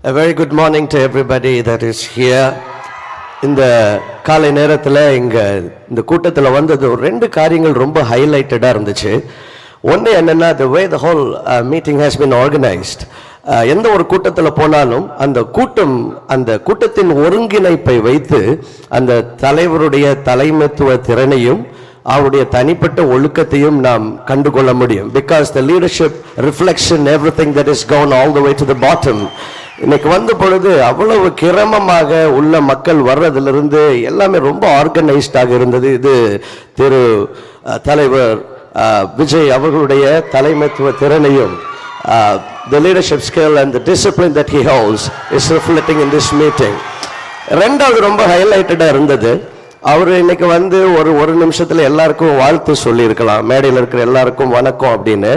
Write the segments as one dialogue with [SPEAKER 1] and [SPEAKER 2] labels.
[SPEAKER 1] A very good morning to everybody that is here. இந்த காலை நேரத்தில் இந்த கூட்டத்தில் வந்தது ரெண்டு காரியங்கள் ரொம்ப ஹைலைட்டடாக இருந்துச்சு. ஒன்று என்னென்னா, the way the whole meeting has been organized. எந்த ஒரு கூட்டத்தில் போனாலும் அந்த கூட்டத்தின் ஒருங்கிணைப்பை வைத்து அந்த தலைவருடைய தலைமைத்துவ திறனையும் அவருடைய தனிப்பட்ட ஒழுக்கத்தையும் நாம் கண்டுகொள்ள முடியும். Because the leadership reflection everything that is gone all the way to the bottom. இன்னைக்கு வந்த பொழுது அவ்வளவு கிரமமாக உள்ள மக்கள் வர்றதிலிருந்து எல்லாமே ரொம்ப ஆர்கனைஸ்டாக இருந்தது. இது திரு தலைவர் விஜய் அவர்களுடைய தலைமைத்துவ திறனையும் the leadership skill and the discipline that he holds is reflecting in this meeting. ரெண்டாவது ரொம்ப ஹைலைட்டடாக இருந்தது. அவர் இன்னைக்கு வந்து ஒரு நிமிஷத்தில் எல்லாருக்கும் வாழ்த்து சொல்லியிருக்கலாம், மேடையில் இருக்கிற எல்லாருக்கும் வணக்கம் அப்படின்னு.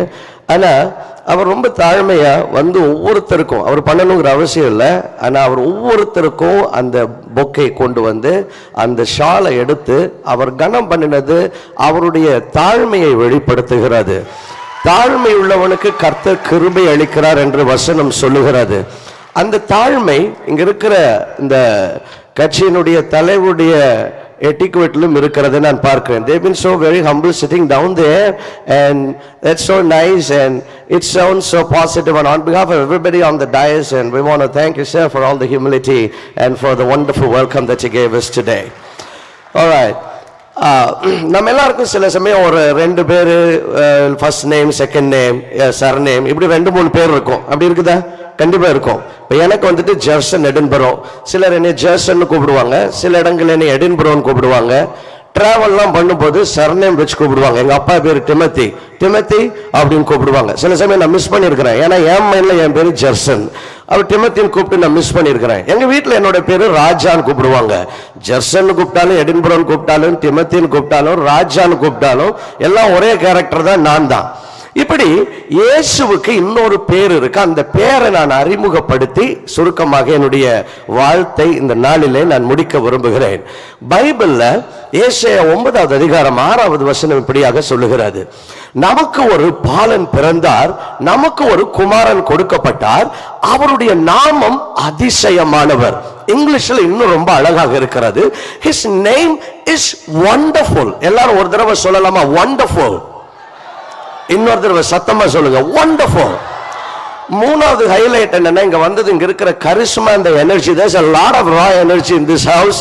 [SPEAKER 1] ஆனால் அவர் ரொம்ப தாழ்மையாக வந்து ஒவ்வொருத்தருக்கும் அவர் பண்ணணுங்கிற அவசியம் இல்லை. ஆனால் அவர் ஒவ்வொருத்தருக்கும் அந்த பொக்கை கொண்டு வந்து அந்த ஷாலை எடுத்து அவர் கனம் பண்ணினது அவருடைய தாழ்மையை வெளிப்படுத்துகிறது. தாழ்மை உள்ளவனுக்கு கர்த்தர் கிருபை அளிக்கிறார் என்று வசனம் சொல்லுகிறது. அந்த தாழ்மை இங்க இருக்கிற இந்த கட்சியினுடைய தலைவருடைய etiquette-லும் இருக்கிறது நான் பார்க்கிறேன். They've been so very humble sitting down there, and that's so nice and it sounds so positive. And on behalf of everybody on the dais, and we want to thank you, sir, for all the humility and for the wonderful welcome that you gave us today. All right. நம்ம எல்லாருக்கும் சில சமயம் ஒரு ரெண்டு பேர், first name, second name, sir name, இப்படி 2-3 பேர் இருக்கும். அப்படி இருக்குதா? கண்டிப்பா இருக்கும். இப்போ எனக்கு வந்துட்டு ஜெர்சன் எடின்பரோ, சிலர் என்னை ஜெர்சன் கூப்பிடுவாங்க, சில இடங்கள் என்னை எடின்பரோன்னு கூப்பிடுவாங்க. டிராவல்லாம் பண்ணும்போது சர்நேம் வச்சு கூப்பிடுவாங்க. எங்க அப்பா பேர் டிமத்தி அப்படின்னு கூப்பிடுவாங்க. சில சமயம் நான் மிஸ் பண்ணியிருக்கிறேன், ஏன்னா என் மைண்ட்ல என் பேரு ஜெர்சன், அவர் டிமத்தின்னு கூப்பிட்டு நான் மிஸ் பண்ணியிருக்கிறேன். எங்க வீட்டில் என்னோட பேரு ராஜான்னு கூப்பிடுவாங்க. ஜெர்சன் கூப்பிட்டாலும், எடின்பரோன்னு கூப்பிட்டாலும், டிமத்தின்னு கூப்பிட்டாலும், ராஜான்னு கூப்பிட்டாலும் எல்லாம் ஒரே கேரக்டர் தான், நான் தான். இப்படி இயேசுவுக்கு இன்னொரு பேர் இருக்கு. அந்த பேரை நான் அறிமுகப்படுத்தி சுருக்கமாக என்னுடைய வாழ்த்தை இந்த நாளிலே நான் முடிக்க விரும்புகிறேன். பைபிள்ல ஏசாயா 9வது அதிகாரம் 6வது வசனம் இப்படியாக சொல்லுகிறது: நமக்கு ஒரு பாலன் பிறந்தார், நமக்கு ஒரு குமாரன் கொடுக்கப்பட்டார், அவருடைய நாமம் அதிசயமானவர். இங்கிலீஷ்ல இன்னும் ரொம்ப அழகாக இருக்கிறது. His name is wonderful. எல்லாரும் ஒரு தடவை சொல்லலாமா? wonderful. இன்னொரு தடவை சத்தமா சொல்லுங்க, wonderful. மூணாவது ஹைலைட் என்னன்னா, இங்க வந்தது இங்க இருக்கிற charisma and the energy. There's a lot of raw energy in this house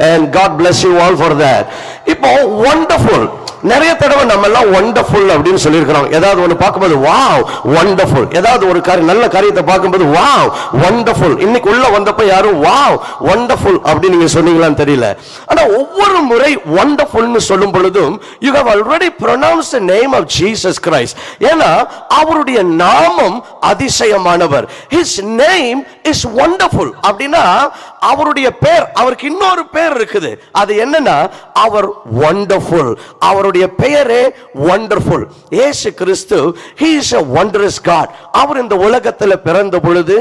[SPEAKER 1] and God bless you all for that. இப்போ wonderful, நிறைய தடவை நம்ம எல்லாம் வண்டர்ஃபுல் அப்படின்னு சொல்லியிருக்கிறோம். ஏதாவது ஒன்று பார்க்கும்போது வாவ் வண்டர்ஃபுல், ஏதாவது ஒரு நல்ல காரியத்தை பார்க்கும்போது வாவ் வண்டர்ஃபுல். இன்னைக்கு உள்ள வந்தப்ப யாரும் வாவ் வண்டர்ஃபுல் அப்படின்னு நீங்க சொன்னீங்களான்னு தெரியல. ஆனா ஒவ்வொரு முறை வண்டர்ஃபுல்னு சொல்லும் பொழுதும் you have already pronounced the name of Jesus Christ. ஏன்னா அவருடைய நாமம் அதிசயமானவர். His name is wonderful. அப்படின்னா அவருடைய பேர், அவருக்கு இன்னொரு பேர் இருக்குது. அது என்னன்னா, அவர் வண்டர்ஃபுல். அவருடைய பெயரே வண்டர்ஃபுல். இயேசு கிறிஸ்து, he is a wondrous God. அவர் இந்த உலகத்தில் பிறந்த பொழுது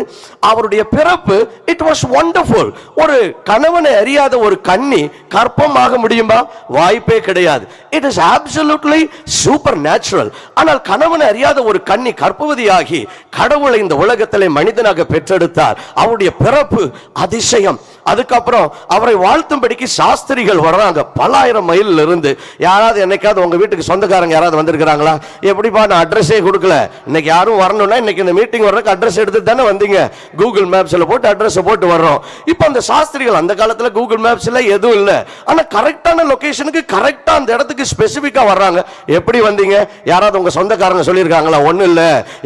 [SPEAKER 1] அவருடைய பிறப்பு it was wonderful. ஒரு கணவனை அறியாத ஒரு கன்னி கற்பமாக முடியுமா? வாய்ப்பே கிடையாது. it is absolutely supernatural. ஆனால் கணவனை அறியாத ஒரு கன்னி கற்பவதியாகி கடவுளை இந்த உலகத்திலே மனிதனாக பெற்றெடுத்தார். அவருடைய பிறப்பு அதிசயம். அதுக்கப்புறம் அவரை வாழ்த்தும்படிக்கு சாஸ்திரிகள் வர்றாங்க பல ஆயிரம் மைல் இருந்து. யாராவது என்னைக்காவது உங்க வீட்டுக்கு சொந்தக்காரங்க யாராவது வந்திருக்கிறாங்களா? எப்படிப்பா, நான் அட்ரஸே கொடுக்கல, இன்னைக்கு யாரும் வரணும்னா இன்னைக்கு இந்த மீட்டிங் வர்றதுக்கு அட்ரஸ் எடுத்து தானே வந்தீங்க, கூகுள் மேப்ஸ்ல போட்டு அட்ரஸ் போட்டு வர்றோம். இப்போ அந்த சாஸ்திரிகள், அந்த காலத்துல கூகுள் மேப்ஸ்ல எதுவும் இல்லை, ஆனா கரெக்டான லொகேஷனுக்கு கரெக்டா அந்த இடத்துக்கு ஸ்பெசிபிக்கா வர்றாங்க. எப்படி வந்தீங்க? யாராவது உங்க சொந்தக்காரங்க சொல்லியிருக்காங்களா? ஒன்னும் இல்ல,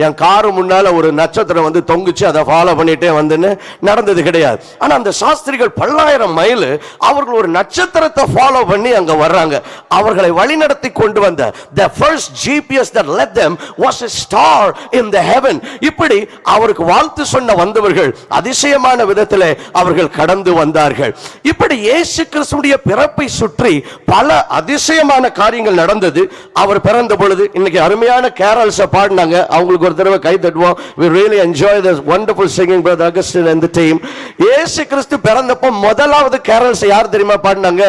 [SPEAKER 1] என் காரு முன்னால ஒரு நட்சத்திரம் வந்து தொங்குச்சு, அதை ஃபாலோ பண்ணிட்டே வந்துன்னு நடந்தது கிடையாது. ஆனா அந்த சாஸ்திரிகள் பல்லாயிரம் மைல் அவர்கள் ஒரு நட்சத்திரத்தை ஃபாலோ பண்ணி அங்க வர்றாங்க. அவர்களை வழிநடத்தி கொண்டு வந்த the first GPS that led them was a star in the heaven. இப்படி அவருக்கு வாழ்த்து சொன்ன வந்தவர்கள் அதிசயமான விதத்திலே அவர்கள் கடந்து வந்தார்கள். இப்படி இயேசு கிறிஸ்துவின் பிறப்பை சுற்றி பல அதிசயமான காரியங்கள் நடந்தது. அவர் பிறந்த பொழுது இன்னைக்கு அருமையான கேரல்ஸ் பாடினாங்க. அவங்களுக்கு ஒரு தடவை கை தட்டுவோம். We really enjoy this wonderful singing, brother Augustine and the team. இயேசு கிறிஸ்து பிறந்தப்போ முதலாவது கேரல்ஸ் யார் தெரியுமா பாடினாங்க?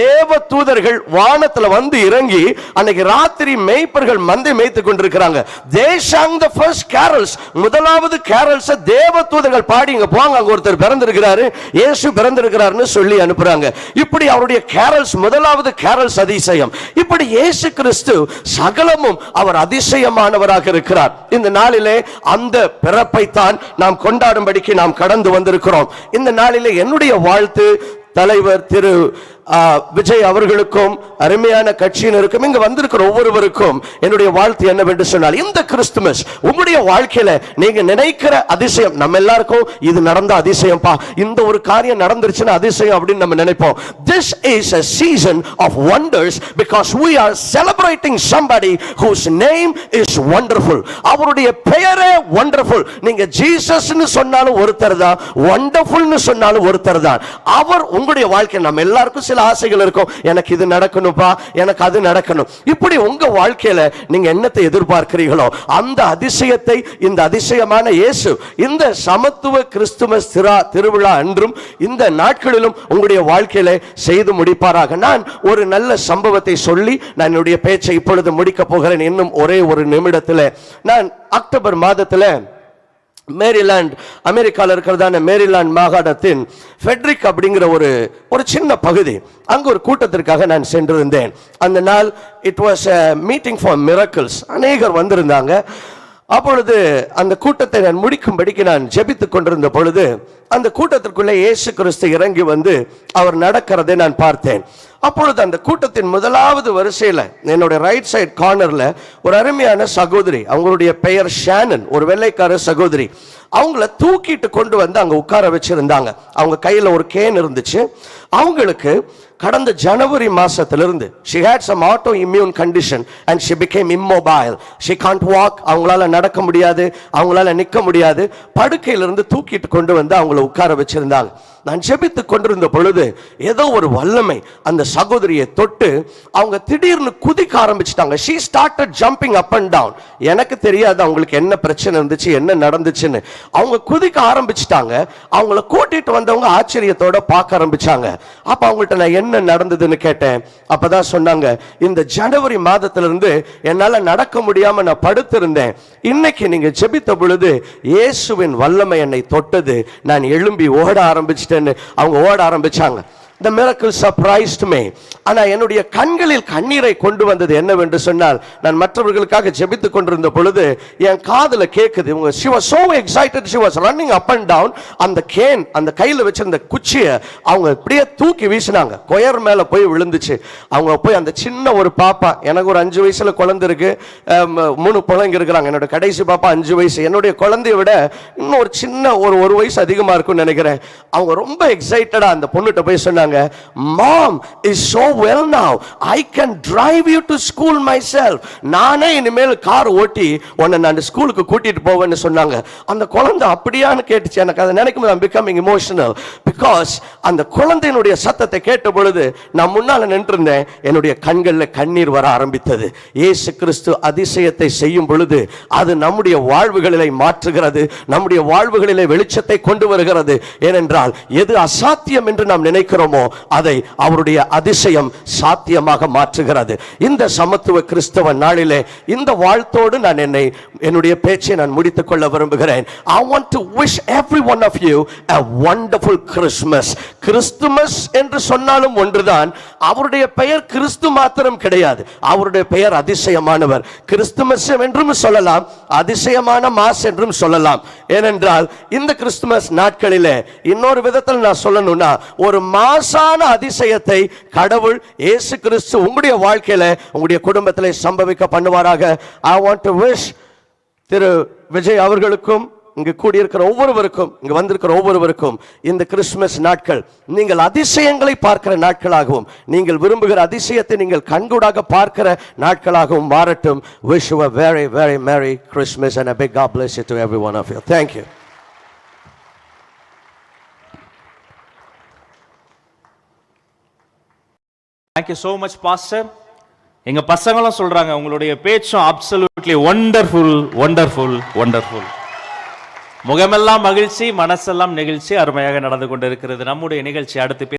[SPEAKER 1] தேவ தூதர்கள் வானத்துல வந்து இறங்கி அன்னைக்கு ராத்திரி மேய்ப்பர்கள் மந்தை மேய்த்து கொண்டிருக்கிறாங்க. They sang the first carols. முதலாவது கேரல்ஸ் தேவ தூதர்கள் பாடி இங்க போங்க, அங்க ஒருத்தர் பிறந்திருக்கிறாரு, இயேசு பிறந்திருக்கிறாருன்னு சொல்லி அனுப்புறாங்க. இப்படி அவருடைய கேரல்ஸ் முதலாவது கேரல்ஸ் அதிசயம். இப்படி இயேசு கிறிஸ்து சகலமும் அவர் அதிசயமானவராக இருக்கிறார். இந்த நாளிலே அந்த பிறப்பை தான் நாம் கொண்டாடும்படிக்கு நாம் கடந்து வந்திருக்கிறோம். இந்த நாளிலே என்னுடைய வாழ்த்து தலைவர் திரு விஜய் அவர்களுக்கும் அருமையான கட்சியினருக்கும் இங்க வந்திருக்கிற ஒவ்வொருவருக்கும் என்னுடைய வாழ்த்து என்னவென்று சொன்னால், இந்த கிறிஸ்துமஸ் உங்களுடைய வாழ்க்கையில நீங்க நினைக்கிற அதிசயம், நம்ம எல்லாருக்கும் இது நடந்த அதிசயம்பா, இந்த ஒரு காரியம் நடந்துருச்சுன்னா அதிசயம் அப்படின்னு நம்ம நினைப்போம். This is a season of wonders because we are celebrating somebody whose name is wonderful. அவருடைய பெயரே wonderful. நீங்க ஜீசஸ்னு சொன்னாலும் ஒருத்தர் தான், wonderfulனு சொன்னாலும் ஒருத்தர் தான். அவர் உங்களுடைய வாழ்க்கை, நம்ம எல்லாருக்கும் ஆசைகள் இருக்கும், எனக்கு இது நடக்கணும்பா, எனக்கு அது நடக்கணும். இப்படி உங்க வாழ்க்கையில நீங்க என்னத்தை எதிர்பார்க்கிறீர்களோ அந்த அதிசயத்தை இந்த அதிசயமான இயேசு இந்த சமத்துவ கிறிஸ்துமஸ் திருவிழா அன்றும் இந்த நாட்களிலும் உங்களுடைய வாழ்க்கையில செய்து முடிப்பாராக. நான் ஒரு நல்ல சம்பவத்தை சொல்லி நான் என்னுடைய பேச்சை இப்பொழுது முடிக்க போகிறேன். இன்னும் ஒரே ஒரு நிமிடத்தில் நான் அக்டோபர் மாதத்தில் மேரிலாண்ட், அமெரிக்காவில் இருக்கிறதான மேரிலாண்ட் மாகாணத்தின் ஃபெட்ரிக் அப்படிங்கிற ஒரு சின்ன பகுதி, அங்கு ஒரு கூட்டத்திற்காக நான் சென்றிருந்தேன். அந்த நாள் it was a meeting for miracles. அநேகர் வந்திருந்தாங்க. அப்பொழுது அந்த கூட்டத்தை நான் முடிக்கும்படிக்கு நான் ஜெபித்துக் கொண்டிருந்த பொழுது அந்த கூட்டத்திற்குள்ளே இயேசு கிறிஸ்து இறங்கி வந்து அவர் நடக்கிறதை நான் பார்த்தேன். அப்பொழுது அந்த கூட்டத்தின் முதலாவது வரிசையில் என்னுடைய ரைட் சைட் கார்னர்ல ஒரு அருமையான சகோதரி, அவங்களுடைய பெயர் ஷானன், ஒரு வெள்ளைக்கார சகோதரி. அவங்கள தூக்கிட்டு கொண்டு வந்து அங்க உட்கார வச்சிருந்தாங்க. அவங்க கையில ஒரு கேன் இருந்துச்சு. அவங்களுக்கு கடந்த ஜனவரி மாசத்திலிருந்து she had some autoimmune condition and she became immobile. She can't walk. அவங்களால நடக்க முடியாது, அவங்களால நிற்க முடியாது. படுக்கையிலிருந்து தூக்கிட்டு கொண்டு வந்து அவங்கள உட்கார வச்சிருந்தாங்க. நான் ஜெபித்து கொண்டிருந்த பொழுது ஏதோ ஒரு வல்லமை அந்த சகோதரியை தொட்டு அவங்க திடீர்னு குதிக்க ஆரம்பிச்சிட்டாங்க. She started jumping up and down. எனக்கு தெரியாது அவங்களுக்கு என்ன பிரச்சனை இருந்துச்சு, என்ன நடந்துச்சுன்னு. அவங்க குதிக்க ஆரம்பிச்சிட்டாங்க. அவங்கள கூட்டிட்டு வந்தவங்க ஆச்சரியத்தோட பார்க்க ஆரம்பிச்சாங்க. அப்ப அவங்கள்ட்ட நான் என்ன நடந்ததுன்னு கேட்டேன். அப்பதான் சொன்னாங்க, இந்த ஜனவரி மாதத்திலிருந்து என்னால நடக்க முடியாம நான் படுத்திருந்தேன். இன்னைக்கு நீங்க ஜெபித்த பொழுது இயேசுவின் வல்லமை என்னை தொட்டது, நான் எழும்பி ஓட ஆரம்பிச்சிட்டேன்னு அவங்க ஓட ஆரம்பிச்சாங்க. The miracle surprised me. ஆனா என்னுடைய கண்களில் கண்ணீரை கொண்டு வந்தது என்னவென்று சொன்னால், நான் மற்றவர்களுக்காக ஜெபித்துக் கொண்டிருந்த பொழுது என் காதுல கேக்குது. she was so excited, she was running up and down. அந்த கேன், அந்த கையில வச்சிருந்த குச்சியை அவங்க அப்படியே தூக்கி வீசினாங்க. கொயர் மேல போய் விழுந்துச்சு. அவங்க போய் அந்த சின்ன ஒரு பாப்பா, எனக்கு ஒரு 5 வயசுல குழந்தை இருக்கு, 3 பிள்ளைங்க இருக்கிறாங்க. என்னோட கடைசி பாப்பா 5 வயசு. என்னுடைய குழந்தைய விட இன்னும் ஒரு சின்ன ஒரு வயசு அதிகமா இருக்கும்னு நினைக்கிறேன். அவங்க ரொம்ப எக்ஸைட்டடா அந்த பொண்ணுகிட்ட போய் சொன்னாங்க, Mom is so well now. I can drive you to school myself. நானே இனிமேல் கார் ஓட்டி உன்னை நான் ஸ்கூலுக்கு கூட்டிட்டு போவேன்னு சொன்னாங்க. அந்த குழந்தை அப்படியான்னு கேட்டுச்சு. எனக்கு அதை நினைக்கும் போது I'm becoming emotional because அந்த குழந்தையினுடைய சத்தத்தை கேட்ட பொழுது நான் முன்னால நின்றிருந்தேன். என்னுடைய கண்களில் கண்ணீர் வர ஆரம்பித்தது. இயேசு கிறிஸ்து அதிசயத்தை செய்யும் பொழுது அது நம்முடைய வாழ்வுகளிலே மாற்றுகிறது, நம்முடைய வாழ்வுகளிலே வெளிச்சத்தை கொண்டு வருகிறது. ஏனென்றால் எது அசாத்தியம் என்று நாம் நினைக்கிறோமோ அதை அவருடைய அதிசயம் சாத்தியமாக மாற்றுகிறது. இந்த சமத்துவ கிறிஸ்தவ நாளிலே இந்த வாழ்த்தோடு நான் என்னுடைய பேச்சை நான் முடித்துக் கொள்ள விரும்புகிறேன். I want to wish every one of you a wonderful Christmas. Christmas என்று சொன்னாலும் ஒன்றுதான். அவருடைய பெயர் கிறிஸ்து மாத்திரம் கிடையாது, அவருடைய பெயர் அதிசயமானவர். கிறிஸ்துமஸ் என்றும் சொல்லலாம், அதிசயமான மாஸ் என்றும் சொல்லலாம். ஏனென்றால் இந்த கிறிஸ்துமஸ் நாட்களிலே இன்னொரு விதத்தில் நான் சொல்லணும்னா ஒரு மாசான அதிசயத்தை கடவுள் இயேசு கிறிஸ்து உங்களுடைய வாழ்க்கையில உங்களுடைய குடும்பத்திலே சம்பவிக்க பண்ணுவாராக. I want to wish திரு விஜய் அவர்களுக்கும் இங்கு கூடியிருக்கிற ஒவ்வொருவருக்கும், இங்கு வந்திருக்கிற ஒவ்வொருவருக்கும் இந்த கிறிஸ்துமஸ் நாட்கள் நீங்கள் அதிசயங்களை பார்க்கிற நாட்களாகவும், நீங்கள் விரும்புகிற அதிசயத்தை நீங்கள் கண்கூடாக பார்க்கிற நாட்களாகவும் மாறட்டும். Wish you a very very merry Christmas and a big God bless you to every one of you. Thank you.
[SPEAKER 2] Thank you so much, Pastor. எங்க பசங்களும் சொல்றாங்க உங்களுடைய பேச்சும் absolutely wonderful, wonderful, wonderful. முகமெல்லாம் மகிழ்ச்சி, மனசெல்லாம் நெகிழ்ச்சி. அருமையாக நடந்து கொண்டிருக்கிறது நம்முடைய நிகழ்ச்சி. அடுத்து